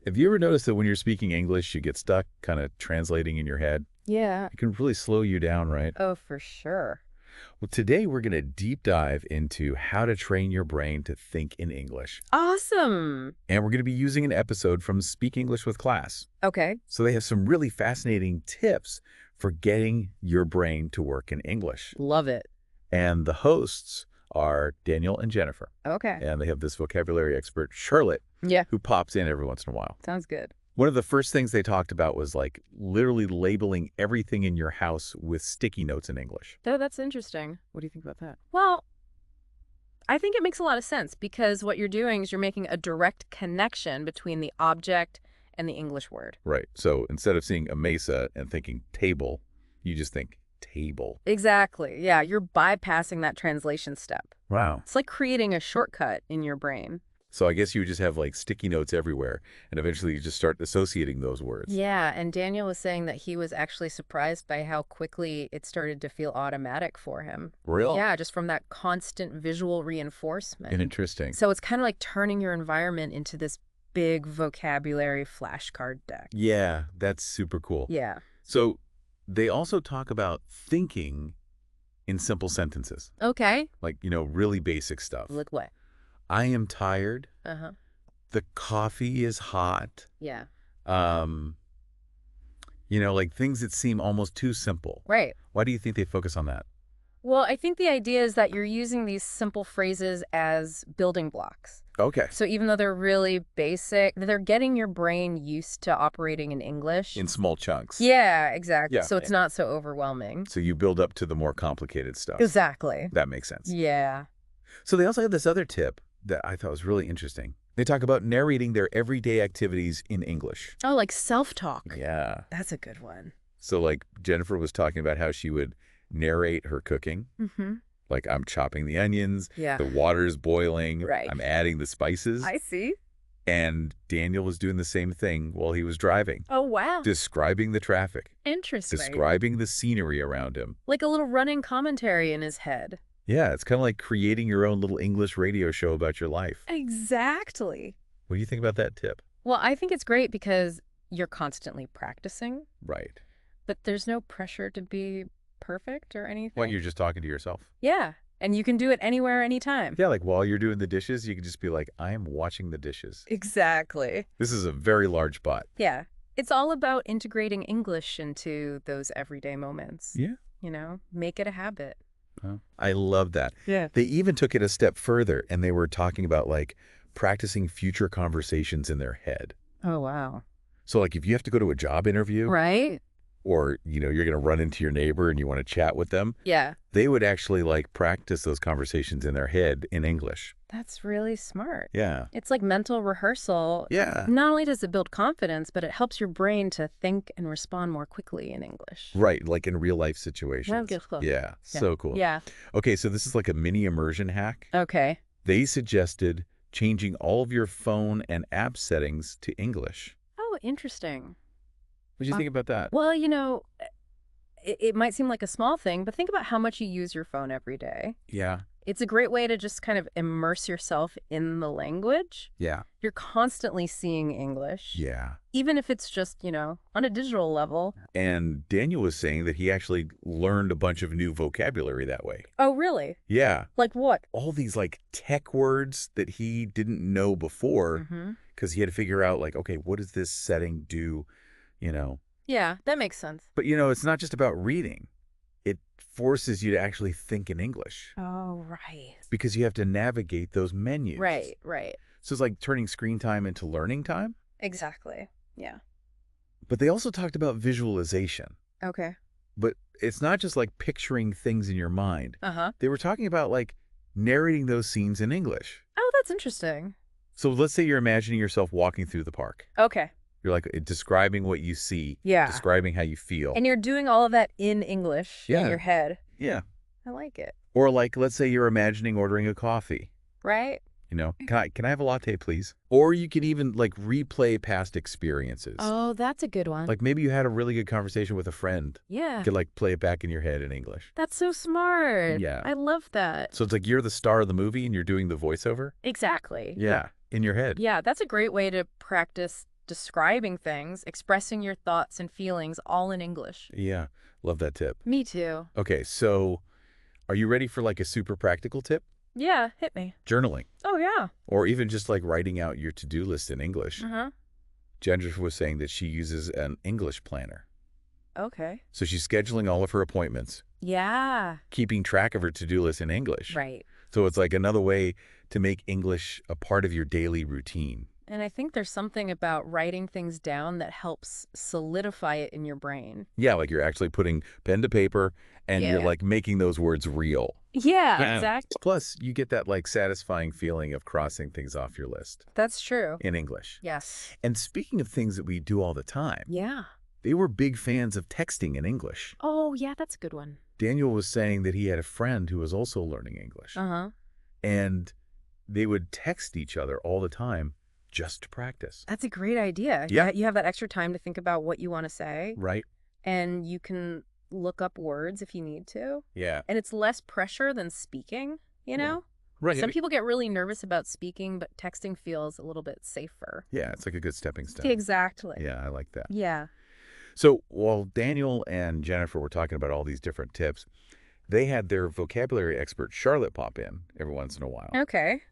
Have you ever noticed that when you're speaking English, you get stuck kind of translating in your head? Yeah. It can really slow you down, right? Oh, for sure. Well, today we're going to deep dive into how to train your brain to think in English. Awesome. And we're going to be using an episode from Speak English with Class. Okay. So they have some really fascinating tips for getting your brain to work in English. Love it. And the hosts are Daniel and Jennifer. Okay. And they have this vocabulary expert, Charlotte, Yeah. who pops in every once in a while. Sounds good. One of the first things they talked about was like literally labeling everything in your house with sticky notes in English. Oh, that's interesting. What do you think about that? Well, I think it makes a lot of sense because what you're doing is you're making a direct connection between the object and the English word. Right. So instead of seeing a mesa and thinking table, you just think table. Exactly. Yeah, you're bypassing that translation step. Wow. It's like creating a shortcut in your brain. So I guess you would just have like sticky notes everywhere, and eventually you just start associating those words. Yeah, and Daniel was saying that he was actually surprised by how quickly it started to feel automatic for him. Real? Yeah, just from that constant visual reinforcement. Interesting. So it's kind of like turning your environment into this big vocabulary flashcard deck. Yeah, that's super cool. Yeah. So they also talk about thinking in simple sentences, Okay. like, really basic stuff. Look what? I am tired. Uh-huh. The coffee is hot. Yeah. Like things that seem almost too simple. Right. Why do you think they focus on that? Well, I think the idea is that you're using these simple phrases as building blocks. Okay. So even though they're really basic, they're getting your brain used to operating in English. In small chunks. Yeah, exactly. Yeah. So it's not so overwhelming. So you build up to the more complicated stuff. Exactly. That makes sense. Yeah. So they also have this other tip that I thought was really interesting. They talk about narrating their everyday activities in English. Oh, like self-talk. Yeah. That's a good one. So like Jennifer was talking about how she would narrate her cooking. Mm-hmm. Like I'm chopping the onions. Yeah. The water's boiling. Right. I'm adding the spices. I see. And Daniel was doing the same thing while he was driving. Oh, wow. Describing the traffic. Interesting. Describing the scenery around him. Like a little running commentary in his head. Yeah, it's kind of like creating your own little English radio show about your life. Exactly. What do you think about that tip? Well, I think it's great because you're constantly practicing, Right. but there's no pressure to be perfect or anything. What, you're just talking to yourself? Yeah. And you can do it anywhere, anytime. Yeah, like while you're doing the dishes, you can just be like, I am watching the dishes. Exactly. This is a very large pot. Yeah. It's all about integrating English into those everyday moments. Yeah. Make it a habit. Oh, I love that. Yeah. They even took it a step further, and they were talking about like practicing future conversations in their head. Oh, wow. So like if you have to go to a job interview, Right? or, you're going to run into your neighbor and you want to chat with them, Yeah. they would actually like practice those conversations in their head in English. That's really smart. Yeah. It's like mental rehearsal. Yeah. Not only does it build confidence, but it helps your brain to think and respond more quickly in English. Right. Like in real life situations. Well, good, cool. Yeah. So cool. Yeah. Okay. So this is like a mini immersion hack. Okay. They suggested changing all of your phone and app settings to English. Oh, interesting. What do you think about that? Well, it might seem like a small thing, but think about how much you use your phone every day. Yeah. It's a great way to just kind of immerse yourself in the language. Yeah. You're constantly seeing English. Yeah. Even if it's just, on a digital level. And Daniel was saying that he actually learned a bunch of new vocabulary that way. Oh, really? Yeah. Like what? All these like tech words that he didn't know before because he had to figure out like, okay, what does this setting do? Yeah, that makes sense. But, it's not just about reading. It forces you to actually think in English Oh, right. because you have to navigate those menus. Right, right. So it's like turning screen time into learning time. Exactly. Yeah. But they also talked about visualization. Okay. But it's not just like picturing things in your mind. Uh-huh. They were talking about like narrating those scenes in English. Oh, that's interesting. So let's say you're imagining yourself walking through the park. Okay. You're like describing what you see. Yeah. Describing how you feel. And you're doing all of that in English in your head. Yeah. I like it. Or like, let's say you're imagining ordering a coffee. Right? Can I have a latte, please? Or you can even like replay past experiences. Oh, that's a good one. Like maybe you had a really good conversation with a friend. Yeah. You could like play it back in your head in English. That's so smart. Yeah. I love that. So it's like you're the star of the movie and you're doing the voiceover. Exactly. Yeah. In your head. Yeah, that's a great way to practice describing things, expressing your thoughts and feelings all in English. Yeah, love that tip. Me too. Okay, so are you ready for like a super practical tip? Yeah, hit me. Journaling, Oh, yeah. or even just like writing out your to-do list in English. Uh-huh. Jennifer was saying that she uses an English planner. Okay. So she's scheduling all of her appointments, Yeah. keeping track of her to-do list in English. Right. So it's like another way to make English a part of your daily routine. And I think there's something about writing things down that helps solidify it in your brain. Yeah, like you're actually putting pen to paper and you're Yeah. like making those words real. Yeah, exactly. Plus, you get that like satisfying feeling of crossing things off your list That's true. in English. Yes. And speaking of things that we do all the time, Yeah. they were big fans of texting in English. Oh, yeah, that's a good one. Daniel was saying that he had a friend who was also learning English. Uh-huh. And they would text each other all the time just to practice. That's a great idea. Yeah. You have that extra time to think about what you want to say, Right? and you can look up words if you need to. Yeah. And it's less pressure than speaking, you know? Right. Some people get really nervous about speaking, but texting feels a little bit safer. Yeah, it's like a good stepping stone. Exactly. Yeah, I like that. Yeah. So while Daniel and Jennifer were talking about all these different tips, they had their vocabulary expert, Charlotte, pop in every once in a while. Okay.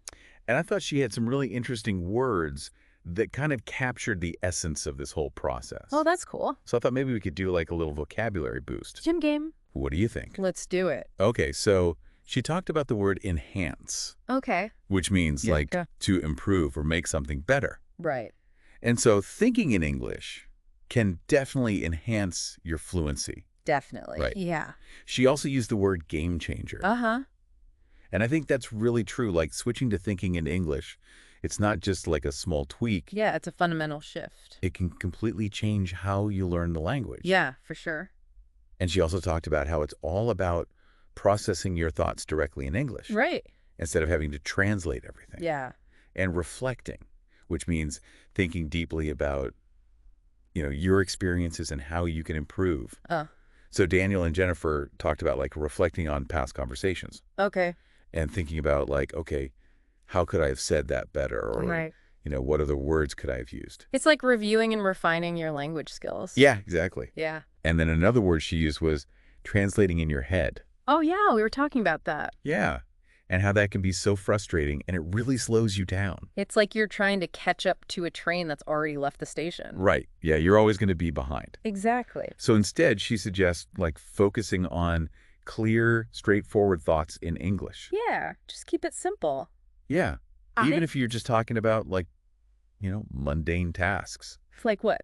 And I thought she had some really interesting words that kind of captured the essence of this whole process. Oh, that's cool. So I thought maybe we could do like a little vocabulary boost. Gym game. What do you think? Let's do it. Okay, so she talked about the word enhance, Okay. which means Yeah. like to improve or make something better. Right. And so thinking in English can definitely enhance your fluency. Definitely. Right. Yeah. She also used the word game changer. Uh-huh. And I think that's really true. Like switching to thinking in English, it's not just like a small tweak. Yeah, it's a fundamental shift. It can completely change how you learn the language. Yeah, for sure. And she also talked about how it's all about processing your thoughts directly in English Right. instead of having to translate everything. Yeah. And reflecting, which means thinking deeply about, your experiences and how you can improve. So Daniel and Jennifer talked about like reflecting on past conversations Okay. and thinking about like, okay, how could I have said that better? Or, Right. what other words could I have used? It's like reviewing and refining your language skills. Yeah, exactly. Yeah. And then another word she used was translating in your head. Oh, yeah, we were talking about that. Yeah. And how that can be so frustrating and it really slows you down. It's like you're trying to catch up to a train that's already left the station. Right. Yeah, you're always going to be behind. Exactly. So instead, she suggests like focusing on clear, straightforward thoughts in English. Yeah, just keep it simple. Yeah. Even if you're just talking about like, mundane tasks, Like what?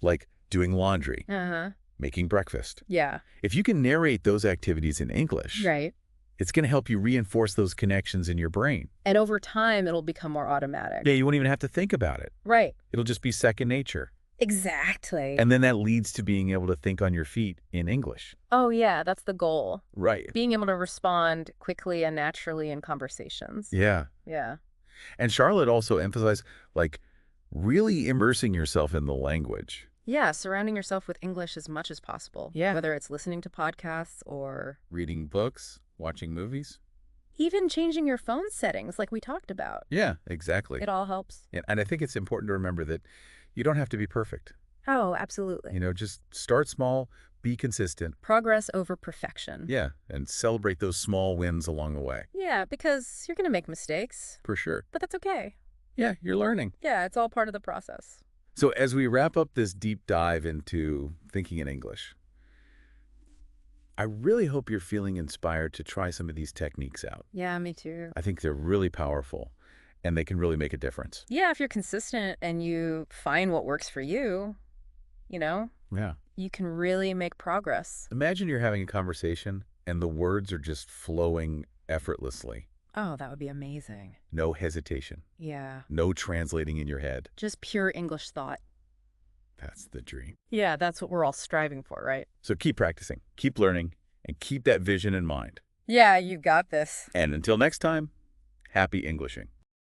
like doing laundry, Uh-huh. making breakfast. Yeah. If you can narrate those activities in English, Right. it's going to help you reinforce those connections in your brain. And over time, it'll become more automatic. Yeah, you won't even have to think about it. Right. It'll just be second nature. Exactly. And then that leads to being able to think on your feet in English. Oh, yeah, that's the goal. Right. Being able to respond quickly and naturally in conversations. Yeah. Yeah. And Charlotte also emphasized like really immersing yourself in the language. Yeah, surrounding yourself with English as much as possible. Yeah. Whether it's listening to podcasts or Reading books, watching movies. even changing your phone settings like we talked about. Yeah, exactly. It all helps. And I think it's important to remember that you don't have to be perfect. Oh, absolutely. Just start small, be consistent. Progress over perfection. Yeah, and celebrate those small wins along the way. Yeah, because you're going to make mistakes, For sure. but that's okay. Yeah, you're learning. Yeah, it's all part of the process. So as we wrap up this deep dive into thinking in English, I really hope you're feeling inspired to try some of these techniques out. Yeah, me too. I think they're really powerful and they can really make a difference. Yeah, if you're consistent and you find what works for you, Yeah. you can really make progress. Imagine you're having a conversation and the words are just flowing effortlessly. Oh, that would be amazing. No hesitation. Yeah. No translating in your head. Just pure English thought. That's the dream. Yeah, that's what we're all striving for, right? So keep practicing, keep learning, and keep that vision in mind. Yeah, you got this. And until next time, happy Englishing.